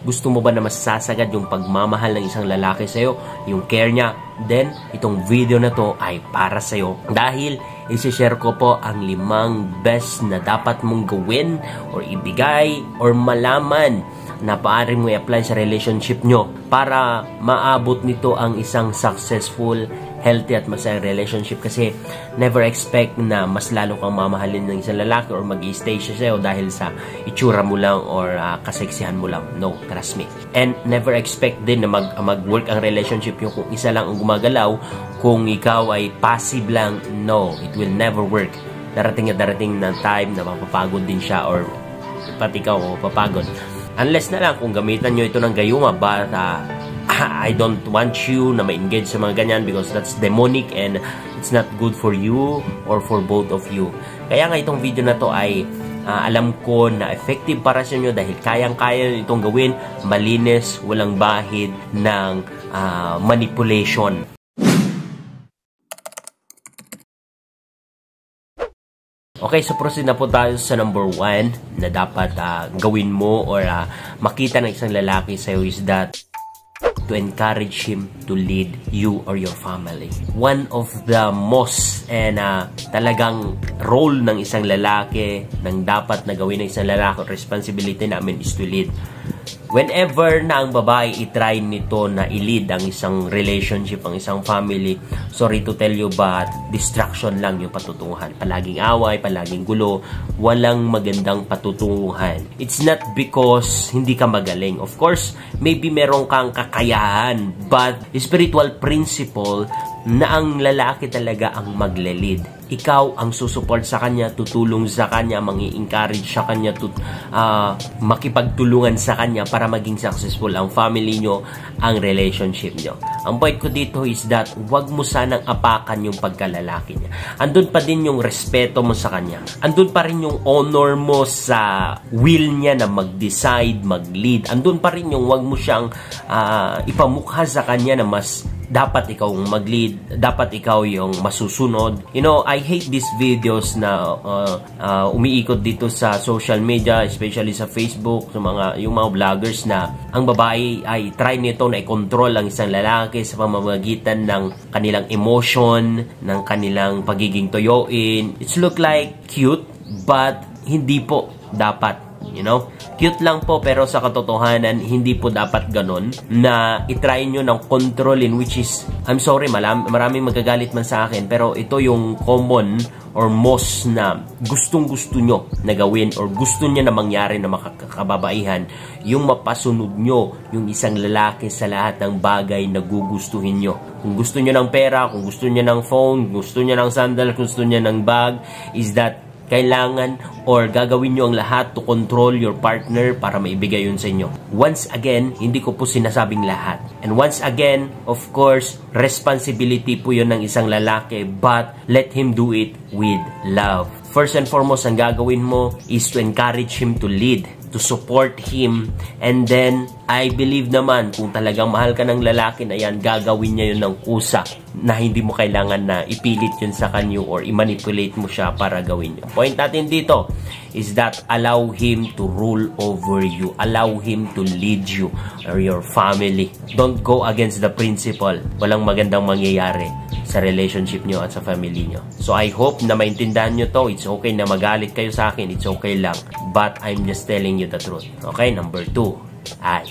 Gusto mo ba na masasagad yung pagmamahal ng isang lalaki sa'yo, yung care niya? Then, itong video na to ay para sa'yo. Dahil, isi-share ko po ang 5 best na dapat mong gawin or ibigay or malaman na paari mo i-apply sa relationship nyo para maabot nito ang isang successful, healthy at masayang relationship. Kasi never expect na mas lalo kang mamahalin ng isang lalaki or mag-i-stay siya sa'yo dahil sa itsura mo lang or kaseksihan mo lang. No, trust me. And never expect din na mag-work ang relationship nyo kung isa lang ang gumagalaw. Kung ikaw ay passive lang, no, it will never work. Darating at darating na time na mapapagod din siya or pati ikaw mapapagod. Unless na lang kung gamitan nyo ito ng gayuma, but I don't want you na ma-engage sa mga ganyan because that's demonic and it's not good for you or for both of you. Kaya nga itong video na to ay alam ko na effective para sa inyo dahil kayang-kaya itong gawin, malinis, walang bahid ng manipulation. Okay, so proceed na po tayo sa number 1 na dapat gawin mo or makita ng isang lalaki sa'yo is that to encourage him to lead you or your family. One of the most and talagang role ng isang lalaki, ng dapat na gawin ng isang lalaki, responsibility namin is to lead. Whenever na ang babae itry nito na i-lead ang isang relationship, ang isang family, sorry to tell you but distraction lang yung patutunguhan. Palaging away, palaging gulo, walang magandang patutunguhan. It's not because hindi ka magaling. Of course, maybe meron kang kakayahan, but spiritual principle na ang lalaki talaga ang magle-lead. Ikaw ang susuport sa kanya, tutulong sa kanya, mangi-encourage sa kanya, makipagtulungan sa kanya para maging successful ang family nyo, ang relationship nyo. Ang point ko dito is that wag mo sanang apakan yung pagkalalaki niya. Andun pa din yung respeto mo sa kanya. Andun pa rin yung honor mo sa will niya na mag-decide, mag-lead. Andun pa rin yung wag mo siyang ipamukha sa kanya na mas dapat ikaw mag-lead, dapat ikaw yung masusunod. You know, I hate these videos na umiikot dito sa social media, especially sa Facebook, sa yung mga vloggers na ang babae ay try nito na i-control ang isang lalaki sa pamamagitan ng kanilang emotion, ng kanilang pagiging toyoin. It's look like cute, but hindi po dapat. You know, cute lang po pero sa katotohanan hindi po dapat ganon na itry nyo ng control in which is, I'm sorry, maraming magagalit man sa akin pero ito yung common or most na gustong-gusto nyo na gawin or gusto nyo na mangyari na makakababaihan, yung mapasunod nyo yung isang lalaki sa lahat ng bagay na gugustuhin nyo. Kung gusto nyo ng pera, kung gusto nyo ng phone, gusto nyo ng sandal, kung gusto nyo ng bag, is that kailangan or gagawin nyo ang lahat to control your partner para maibigay yun sa inyo. Once again, hindi ko po sinasabing lahat. And once again, of course, responsibility po yun ng isang lalaki, but let him do it with love. First and foremost, ang gagawin mo is to encourage him to lead, to support him, and then I believe naman kung talagang mahal ka ng lalaki na yan, gagawin niya yun ng kusa na hindi mo kailangan na ipilit yun sa kanyo or i-manipulate mo siya para gawin yun. Point natin dito is that allow him to rule over you, allow him to lead you or your family. Don't go against the principle. Walang magandang mangyayari sa relationship nyo at sa family nyo. So I hope na maintindihan nyo to. It's okay na magalit kayo sa akin, it's okay lang, but I'm just telling you the truth. Okay, number 2 ay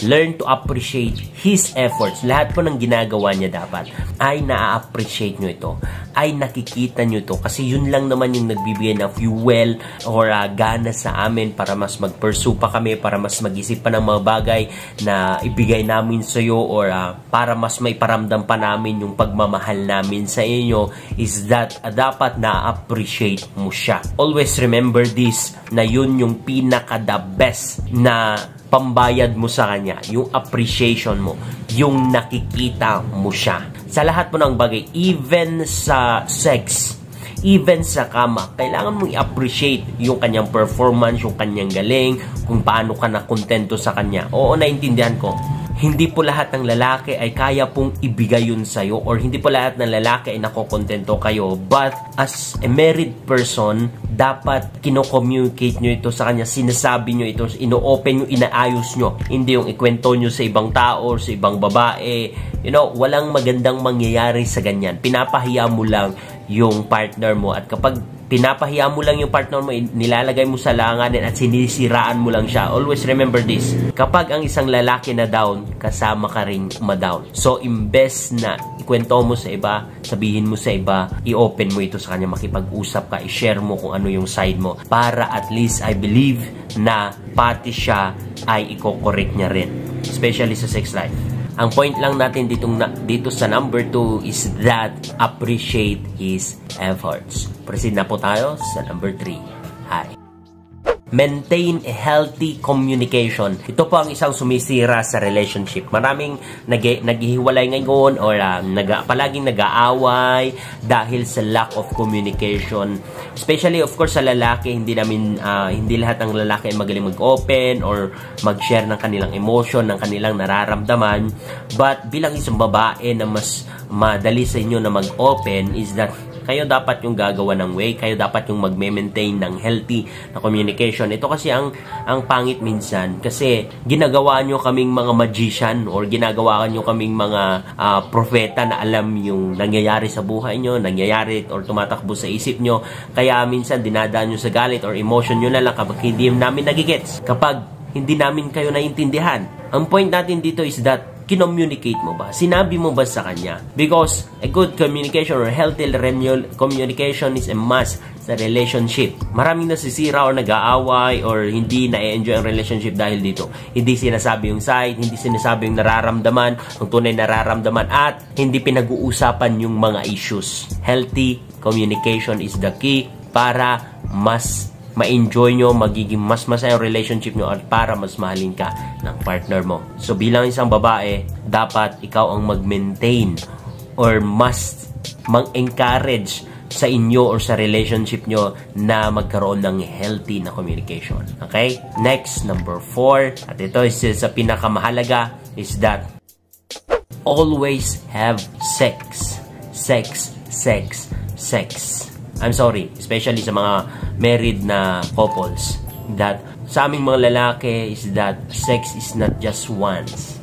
learn to appreciate his efforts. Lahat po ng ginagawa niya dapat ay na-appreciate nyo ito, ay nakikita nyo ito, kasi yun lang naman yung nagbibigay ng fuel or gana sa amin para mas mag-pursue pa kami, para mas mag-isip pa ng mga bagay na ibigay namin sa iyo or para mas may paramdam pa namin yung pagmamahal namin sa inyo, is that dapat na-appreciate mo siya. Always remember this, na yun yung pinaka-the best na pambayad mo sa kanya, yung appreciation mo, yung nakikita mo siya. Sa lahat mo ng bagay, even sa sex, even sa kama, kailangan mong i-appreciate yung kanyang performance, yung kanyang galing, kung paano ka na kontento sa kanya. Oo, naintindihan ko. hindi po lahat ng lalaki ay kaya pong ibigay yun sa'yo, or hindi po lahat ng lalaki ay nakokontento kayo. But as a married person, dapat kino-communicate nyo ito sa kanya, sinasabi nyo ito, ino-open nyo, inaayos nyo. Hindi yung ikwento nyo sa ibang tao or sa ibang babae. Walang magandang mangyayari sa ganyan. Pinapahiya mo lang yung partner mo, at kapag pinapahiya mo lang yung partner mo, nilalagay mo sa langanin at sinisiraan mo lang siya. Always remember this. Kapag ang isang lalaki na down, kasama ka rin ma-down. So, imbes na ikwento mo sa iba, sabihin mo sa iba, i-open mo ito sa kanya, makipag-usap ka, i-share mo kung ano yung side mo, para at least I believe na pati siya ay i-correct niya rin. Especially sa sex life. Ang point lang natin dito sa number 2 is that appreciate his efforts. Proceed na po tayo sa number 3. Hi. Maintain a healthy communication. Ito po ang isang sumisira sa relationship. Maraming naghihiwalay ngayon, or palaging nag-aaway dahil sa lack of communication. Especially of course sa lalaki, hindi lahat ng lalaki ay magaling mag-open or mag-share ng kanilang emotion, ng kanilang nararamdaman. But bilang isang babae na mas madali sa inyo na mag-open is that kayo dapat yung gagawa ng way, kayo dapat yung magme-maintain ng healthy na communication. Ito kasi ang pangit minsan, kasi ginagawa nyo kaming mga magician, or ginagawa nyo kaming mga propeta na alam yung nangyayari sa buhay nyo, nangyayari or tumatakbo sa isip nyo. Kaya minsan dinadaan nyo sa galit or emotion nyo na lang kapag hindi namin nagigets, kapag hindi namin kayo naiintindihan. Ang point natin dito is that kinommunicate mo ba? Sinabi mo ba sa kanya? Because a good communication or healthy communication is a must sa relationship. Maraming nasisira or nag-aaway or hindi na-enjoy ang relationship dahil dito. Hindi sinasabi yung side, hindi sinasabi yung nararamdaman, ang tunay nararamdaman, at hindi pinag-uusapan yung mga issues. Healthy communication is the key para mas ma-enjoy nyo, magiging mas masaya ang relationship nyo, at para mas mahalin ka ng partner mo. So bilang isang babae, dapat ikaw ang mag-maintain or must mag-encourage sa inyo or sa relationship nyo na magkaroon ng healthy na communication. Okay? Next, number 4, at ito is sa pinakamahalaga, is that always have sex. Sex, sex, sex. I'm sorry, especially sa mga married na couples, that sa aming mga lalaki is that sex is not just once.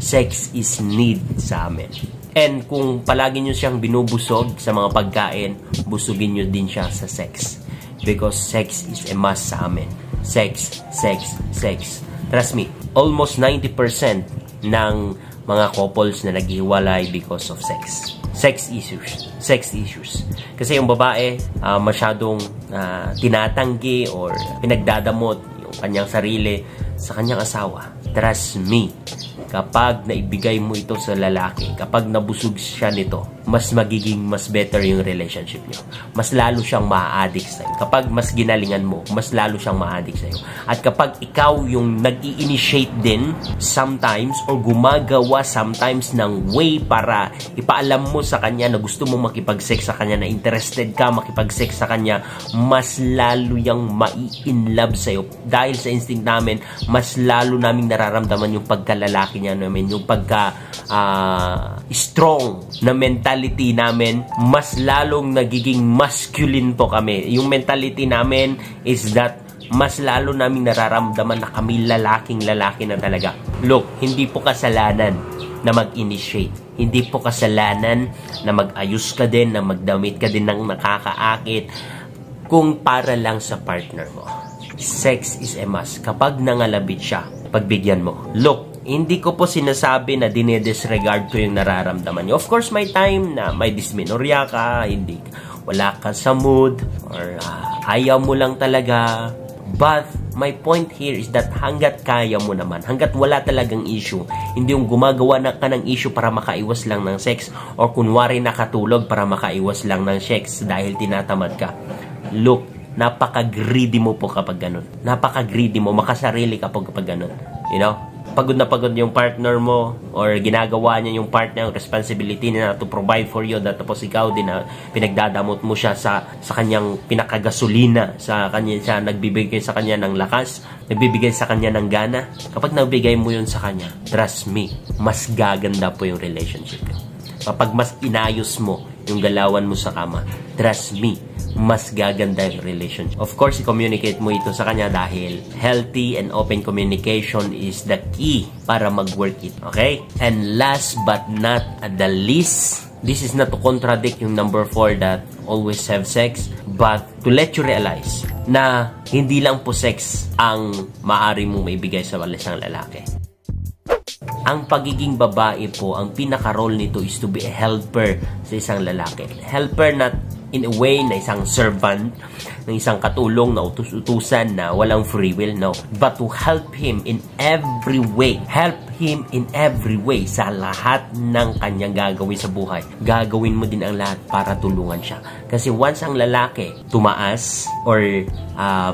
Sex is need sa amin. And kung palagi nyo siyang binubusog sa mga pagkain, busugin nyo din siya sa sex. Because sex is a must sa amin. Sex, sex, sex. Trust me, almost 90% ng mga couples na naghiwalay because of sex. Sex issues. Sex issues. Kasi yung babae, masyadong tinatanggi or pinagdadamot yung kanyang sarili sa kanyang asawa. Trust me, kapag naibigay mo ito sa lalaki, kapag nabusog siya nito, mas magiging mas better yung relationship nyo. Mas lalo siyang ma-addict sa'yo. Kapag mas ginalingan mo, mas lalo siyang ma-addict sa'yo. At kapag ikaw yung nag-i-initiate din sometimes or gumagawa sometimes ng way para ipaalam mo sa kanya na gusto mo makipag-sex sa kanya, na interested ka makipag-sex sa kanya, mas lalo yung mai-inlove sa'yo. Dahil sa instinct namin, mas lalo naming nararamdaman yung pagkalalaki niya namin, yung pagka strong na mentality namin, mas lalong nagiging masculine po kami. Yung mentality namin is that mas lalo naming nararamdaman na kami lalaking lalaki na talaga. Look, hindi po kasalanan na mag-initiate. Hindi po kasalanan na mag-ayos ka din, na magdamit ka din ng nakakaakit, kung para lang sa partner mo. Sex is a must. Kapag nangalabit siya, pagbigyan mo. Look, hindi ko po sinasabi na dinedisregard ko yung nararamdaman niyo. Of course, may time na may dysmenorrhea ka, wala ka sa mood, or ayaw mo lang talaga. But my point here is that hanggat kaya mo naman, hanggat wala talagang issue, hindi yung gumagawa na ka ng issue para makaiwas lang ng sex, or kunwari nakatulog para makaiwas lang ng sex dahil tinatamad ka. Look, napaka-greedy mo po kapag ganun. Napaka-greedy mo, makasarili ka po kapag ganun. You know? pagod na pagod yung partner mo or ginagawa niya yung part niya, yung responsibility niya to provide for you, tapos ikaw din na pinagdadamot mo siya sa kanyang pinakagasolina, sa kanya siya nagbibigay sa kanya ng lakas, nagbibigay sa kanya ng gana. Kapag nabigay mo yun sa kanya, trust me, mas gaganda po yung relationship niyo. Kapag mas inayos mo yung galawan mo sa kama, trust me, mas gaganda yung relationship. Of course, i-communicate mo ito sa kanya dahil healthy and open communication is the key para mag-work it. Okay? And last but not the least, this is not to contradict yung number 4 that always have sex, but to let you realize na hindi lang po sex ang maaari mo maibigay sa isang lalaki. Ang pagiging babae po, ang pinaka-role nito is to be a helper sa isang lalaki. Helper not in a way na isang servant, ng isang katulong na utus-utusan na walang free will, no. But to help him in every way. Help him in every way sa lahat ng kanyang gagawin sa buhay. Gagawin mo din ang lahat para tulungan siya. Kasi once ang lalaki tumaas or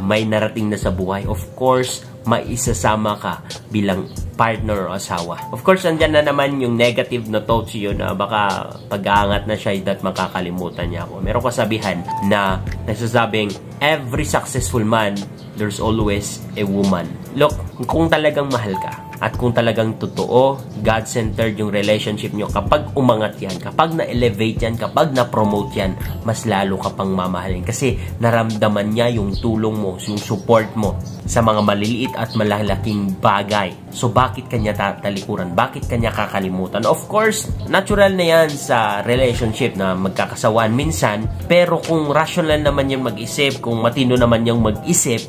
may narating na sa buhay, of course, maisasama ka bilang partner o asawa. Of course, andyan na naman yung negative na thoughts yun na baka pag-aangat na siya that makakalimutan niya ako. Meron kasabihan na nagsasabing, every successful man, there's always a woman. Look, kung talagang mahal ka, at kung talagang totoo, God-centered yung relationship nyo, kapag umangat yan, kapag na-elevate yan, kapag na-promote yan, mas lalo ka pang mamahalin. Kasi naramdaman niya yung tulong mo, yung support mo sa mga maliliit at malalaking bagay. So, bakit kanya tatalikuran? Bakit kanya kakalimutan? Of course, natural na yan sa relationship na magkakasawaan minsan, pero kung rational naman yung mag-isip, kung matino naman yung mag-isip,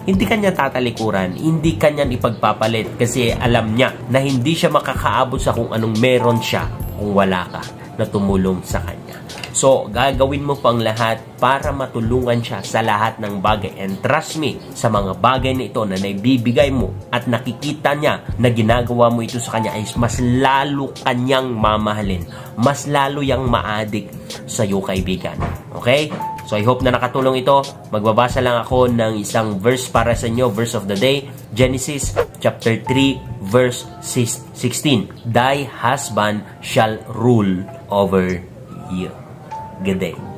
hindi kanya tatalikuran, hindi kanya ipagpapalit kasi alam niya na hindi siya makakaabot sa kung anong meron siya kung wala ka na tumulong sa kanya. So, gagawin mo pang lahat para matulungan siya sa lahat ng bagay. And trust me, sa mga bagay na ito na naibibigay mo at nakikita niya na ginagawa mo ito sa kanya ay mas lalo kanyang mamahalin. Mas lalo yang maadik sa iyo, kaibigan. Okay? So, I hope na nakatulong ito. Magbabasa lang ako ng isang verse para sa inyo. Verse of the day, Genesis chapter 3, verse 16. Thy husband shall rule over you. Good day.